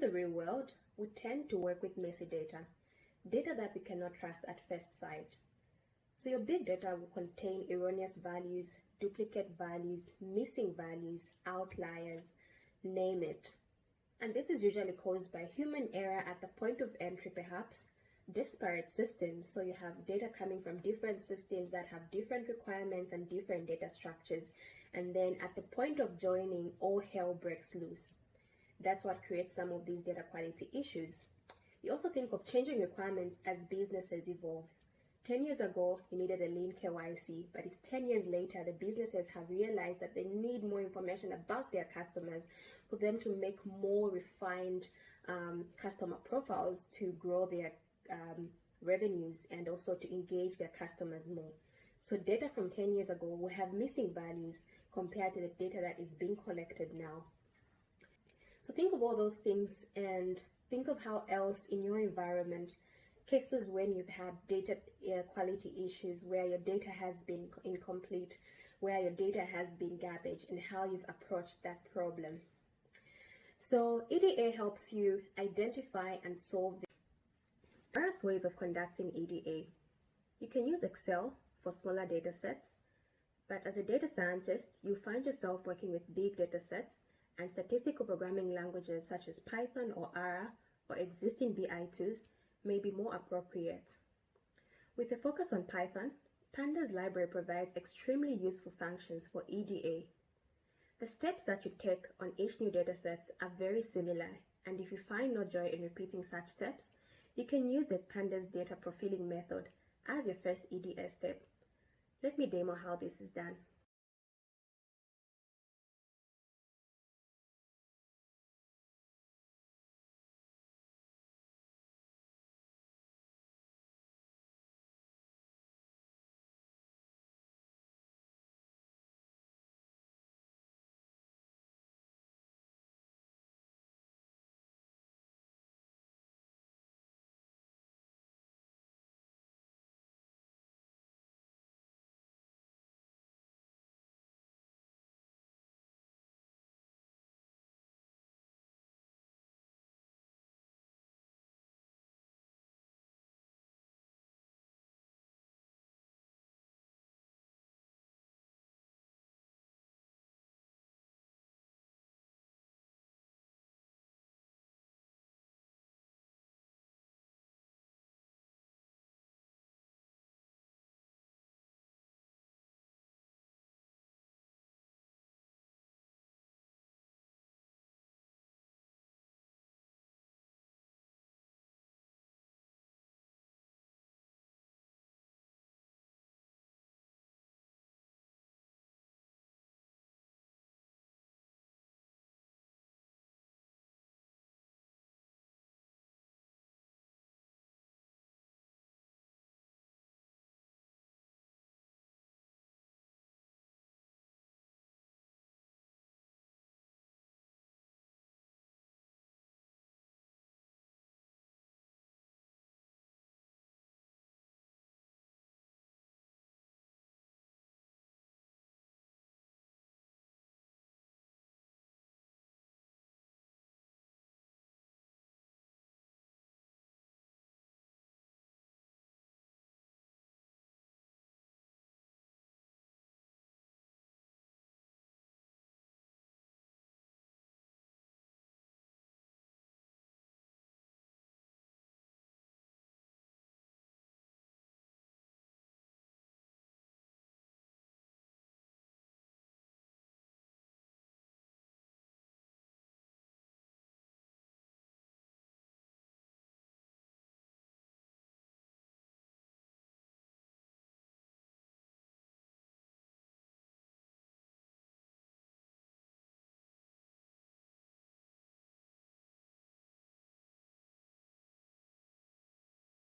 the real world, we tend to work with messy data that we cannot trust at first sight. So your big data will contain erroneous values, duplicate values, missing values, outliers, name it. And this is usually caused by human error at the point of entry perhaps, disparate systems. So you have data coming from different systems that have different requirements and different data structures. And then at the point of joining, all hell breaks loose. That's what creates some of these data quality issues. You also think of changing requirements as businesses evolves. 10 years ago, you needed a lean KYC, but it's 10 years later, the businesses have realized that they need more information about their customers for them to make more refined customer profiles to grow their revenues and also to engage their customers more. So data from 10 years ago will have missing values compared to the data that is being collected now. So think of all those things and think of how else in your environment, cases when you've had data quality issues, where your data has been incomplete, where your data has been garbage, and how you've approached that problem. So EDA helps you identify and solve various ways of conducting EDA. You can use Excel for smaller data sets, but as a data scientist, you find yourself working with big data sets, and statistical programming languages such as Python or R or existing BI tools may be more appropriate. With a focus on Python, Pandas library provides extremely useful functions for EDA. The steps that you take on each new dataset are very similar, and if you find no joy in repeating such steps, you can use the Pandas data profiling method as your first EDA step. Let me demo how this is done.